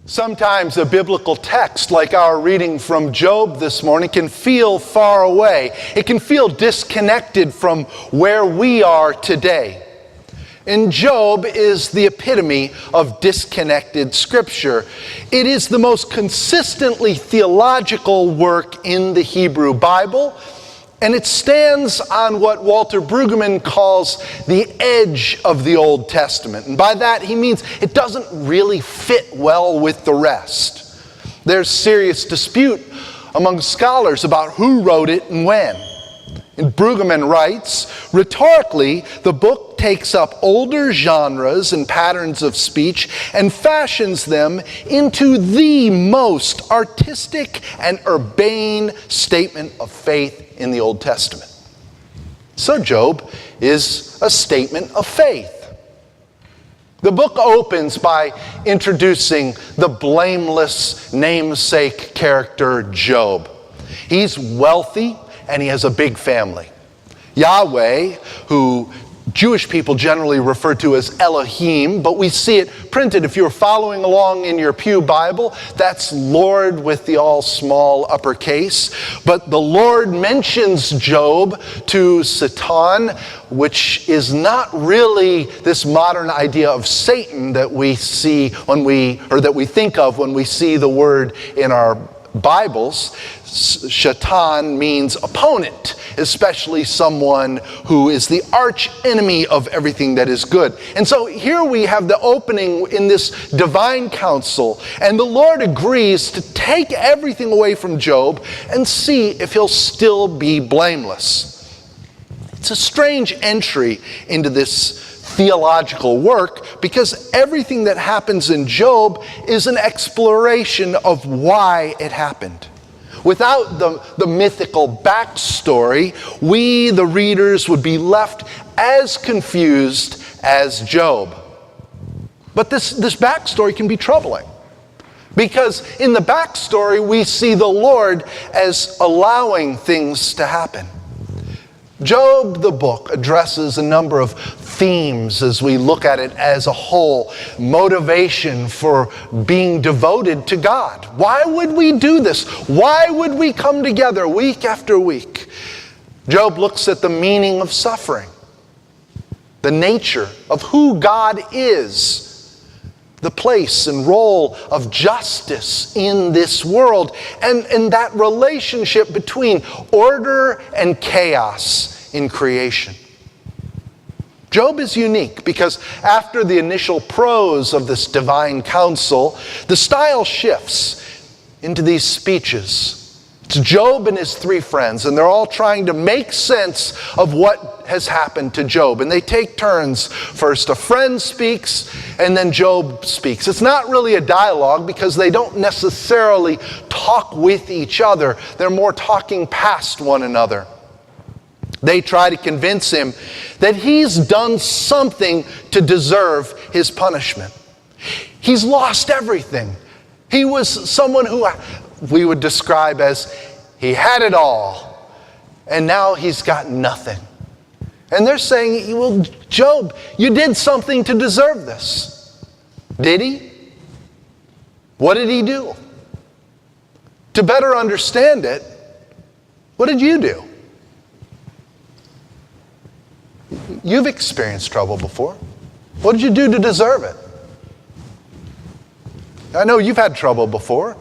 Sometimes a biblical text like our reading from Job this morning can feel far away. It can feel disconnected from where we are today. And Job is the epitome of disconnected scripture. It is the most consistently theological work in the Hebrew Bible, and it stands on what Walter Brueggemann calls the edge of the Old Testament. And by that he means it doesn't really fit well with the rest. There's serious dispute among scholars about who wrote it and when. And Brueggemann writes, rhetorically, the book takes up older genres and patterns of speech and fashions them into the most artistic and urbane statement of faith in the Old Testament. So Job is a statement of faith. The book opens by introducing the blameless namesake character Job. He's wealthy and he has a big family. Yahweh, who Jewish people generally refer to as Elohim, but we see it printed. If you're following along in your Pew Bible, that's Lord with the all small uppercase. But the Lord mentions Job to Satan, which is not really this modern idea of Satan that we see that we think of when we see the word in our Bibles. Shaitan means opponent, especially someone who is the arch enemy of everything that is good. And so here we have the opening in this divine council, and the Lord agrees to take everything away from Job and see if he'll still be blameless. It's a strange entry into this theological work because everything that happens in Job is an exploration of why it happened. Without the mythical backstory, we, the readers, would be left as confused as Job. But this backstory can be troubling because in the backstory we see the Lord as allowing things to happen. Job, the book, addresses a number of themes as we look at it as a whole. Motivation for being devoted to God. Why would we do this? Why would we come together week after week? Job looks at the meaning of suffering, the nature of who God is, the place and role of justice in this world, and that relationship between order and chaos in creation. Job is unique because after the initial prose of this divine council, the style shifts into these speeches. It's Job and his three friends, and they're all trying to make sense of what has happened to Job. And they take turns. First a friend speaks, and then Job speaks. It's not really a dialogue because they don't necessarily talk with each other. They're more talking past one another. They try to convince him that he's done something to deserve his punishment. He's lost everything. He was someone who we would describe as he had it all, and now he's got nothing. And they're saying, well, Job, you did something to deserve this. Did he? What did he do? To better understand it, what did you do? You've experienced trouble before. What did you do to deserve it? I know you've had trouble before.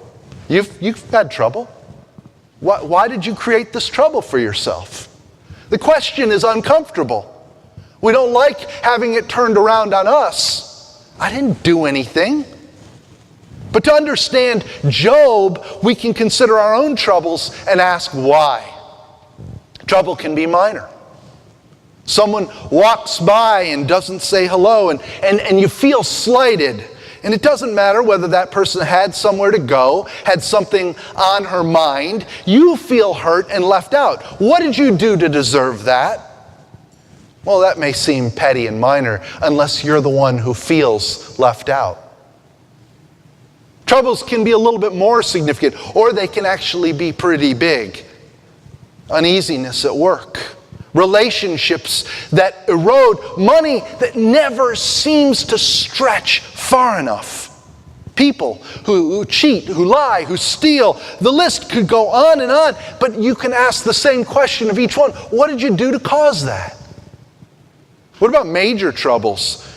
You've had trouble. Why did you create this trouble for yourself? The question is uncomfortable. We don't like having it turned around on us. I didn't do anything. But to understand Job, we can consider our own troubles and ask why. Trouble can be minor. Someone walks by and doesn't say hello, and you feel slighted. And it doesn't matter whether that person had somewhere to go, had something on her mind. You feel hurt and left out. What did you do to deserve that? Well, that may seem petty and minor unless you're the one who feels left out. Troubles can be a little bit more significant, or they can actually be pretty big. Uneasiness at work. Relationships that erode, money that never seems to stretch far enough. People who cheat, who lie, who steal. The list could go on and on, but you can ask the same question of each one. What did you do to cause that? What about major troubles?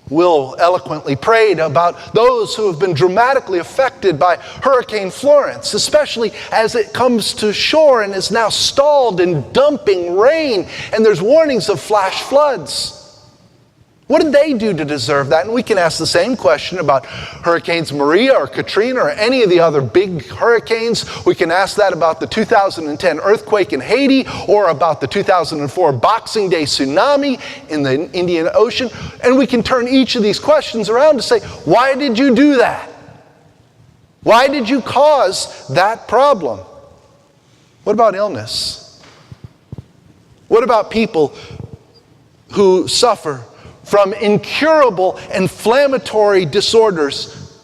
Will eloquently prayed about those who have been dramatically affected by Hurricane Florence, especially as it comes to shore and is now stalled in dumping rain, and there's warnings of flash floods. What did they do to deserve that? And we can ask the same question about Hurricanes Maria or Katrina or any of the other big hurricanes. We can ask that about the 2010 earthquake in Haiti or about the 2004 Boxing Day tsunami in the Indian Ocean. And we can turn each of these questions around to say, why did you do that? Why did you cause that problem? What about illness? What about people who suffer from incurable inflammatory disorders?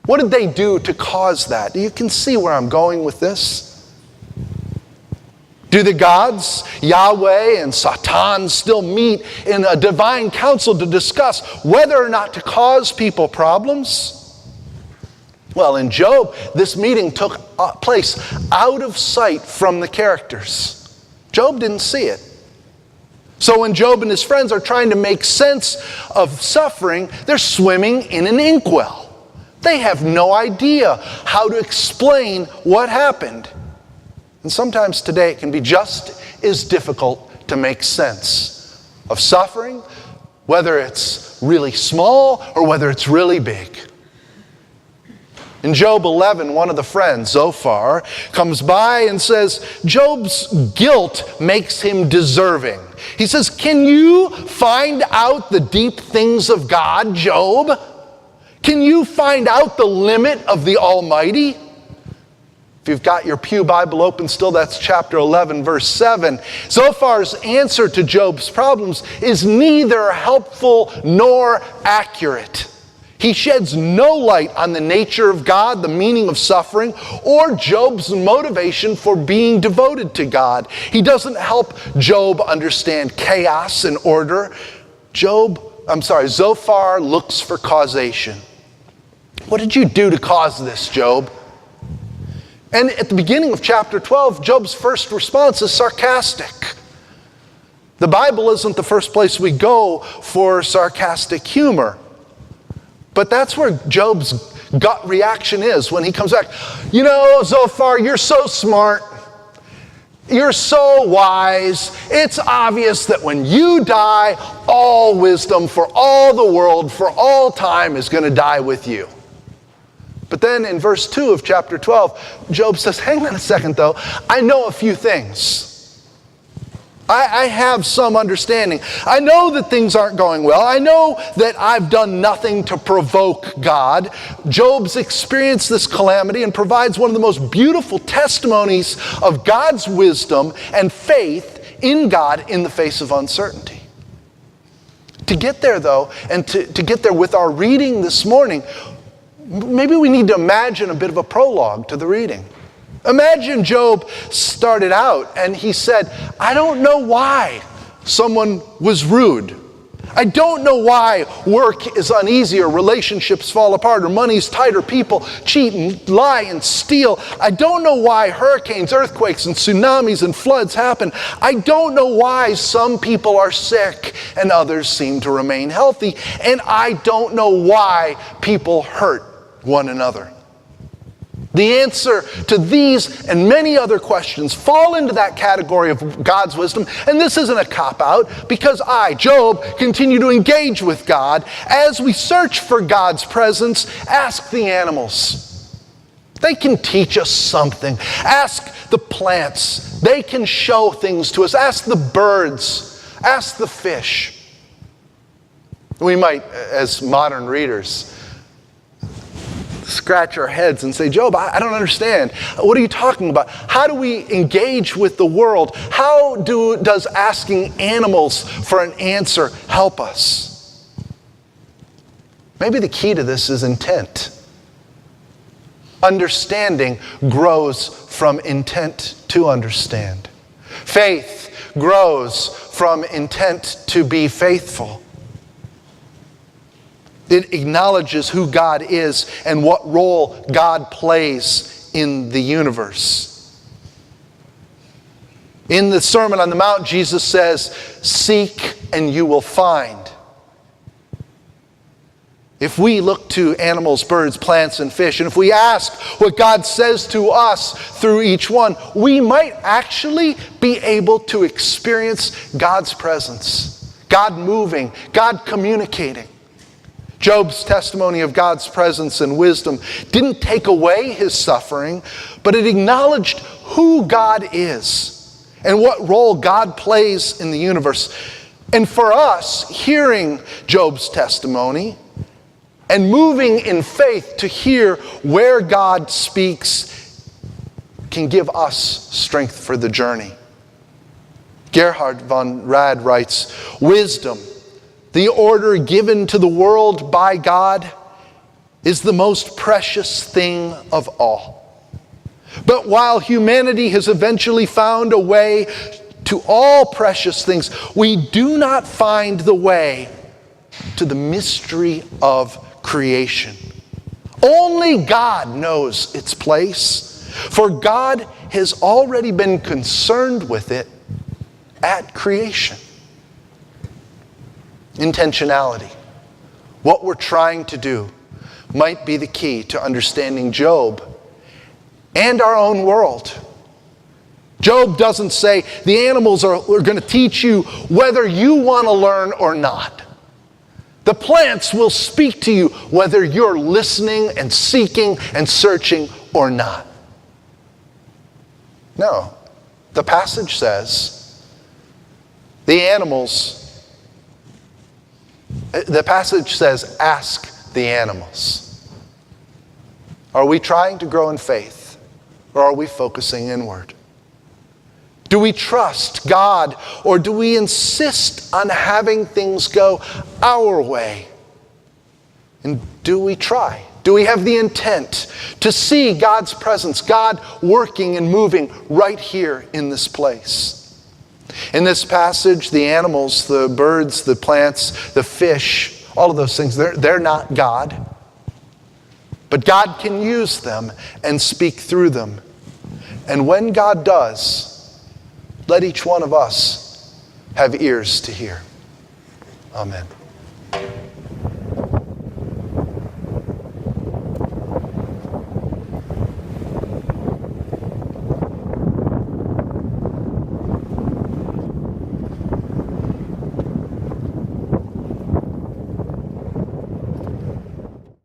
What did they do to cause that? You can see where I'm going with this. Do the gods, Yahweh and Satan, still meet in a divine council to discuss whether or not to cause people problems? Well, in Job, this meeting took place out of sight from the characters. Job didn't see it. So when Job and his friends are trying to make sense of suffering, they're swimming in an inkwell. They have no idea how to explain what happened. And sometimes today it can be just as difficult to make sense of suffering, whether it's really small or whether it's really big. In Job 11, one of the friends, Zophar, comes by and says, Job's guilt makes him deserving. He says, can you find out the deep things of God, Job? Can you find out the limit of the Almighty? If you've got your Pew Bible open still, that's chapter 11, verse 7. Zophar's answer to Job's problems is neither helpful nor accurate. He sheds no light on the nature of God, the meaning of suffering, or Job's motivation for being devoted to God. He doesn't help Job understand chaos and order. Zophar looks for causation. What did you do to cause this, Job? And at the beginning of chapter 12, Job's first response is sarcastic. The Bible isn't the first place we go for sarcastic humor. But that's where Job's gut reaction is when he comes back. You know, Zophar, you're so smart. You're so wise. It's obvious that when you die, all wisdom for all the world, for all time, is going to die with you. But then in verse 2 of chapter 12, Job says, hang on a second though, I know a few things. I have some understanding. I know that things aren't going well. I know that I've done nothing to provoke God. Job's experienced this calamity and provides one of the most beautiful testimonies of God's wisdom and faith in God in the face of uncertainty. To get there though, and to get there with our reading this morning, maybe we need to imagine a bit of a prologue to the reading. Imagine Job started out and he said, I don't know why someone was rude. I don't know why work is uneasy or relationships fall apart or money's tight or people cheat and lie and steal. I don't know why hurricanes, earthquakes, and tsunamis and floods happen. I don't know why some people are sick and others seem to remain healthy. And I don't know why people hurt one another. The answer to these and many other questions fall into that category of God's wisdom. And this isn't a cop-out because I, Job, continue to engage with God. As we search for God's presence, ask the animals. They can teach us something. Ask the plants. They can show things to us. Ask the birds. Ask the fish. We might, as modern readers, scratch our heads and say, Job, I don't understand. What are you talking about? How do we engage with the world? How does asking animals for an answer help us? Maybe the key to this is intent. Understanding grows from intent to understand. Faith grows from intent to be faithful. It acknowledges who God is and what role God plays in the universe. In the Sermon on the Mount, Jesus says, "Seek and you will find." If we look to animals, birds, plants, and fish, and if we ask what God says to us through each one, we might actually be able to experience God's presence, God moving, God communicating. Job's testimony of God's presence and wisdom didn't take away his suffering, but it acknowledged who God is and what role God plays in the universe. And for us, hearing Job's testimony and moving in faith to hear where God speaks can give us strength for the journey. Gerhard von Rad writes, "Wisdom, the order given to the world by God, is the most precious thing of all. But while humanity has eventually found a way to all precious things, we do not find the way to the mystery of creation. Only God knows its place, for God has already been concerned with it at creation." Intentionality. What we're trying to do might be the key to understanding Job and our own world. Job doesn't say the animals are going to teach you whether you want to learn or not. The plants will speak to you whether you're listening and seeking and searching or not. No, the passage says ask the animals. Are we trying to grow in faith, or are we focusing inward? Do we trust God, or do we insist on having things go our way? And do we try? Do we have the intent to see God's presence, God working and moving right here in this place? In this passage, the animals, the birds, the plants, the fish, all of those things, they're not God. But God can use them and speak through them. And when God does, let each one of us have ears to hear. Amen.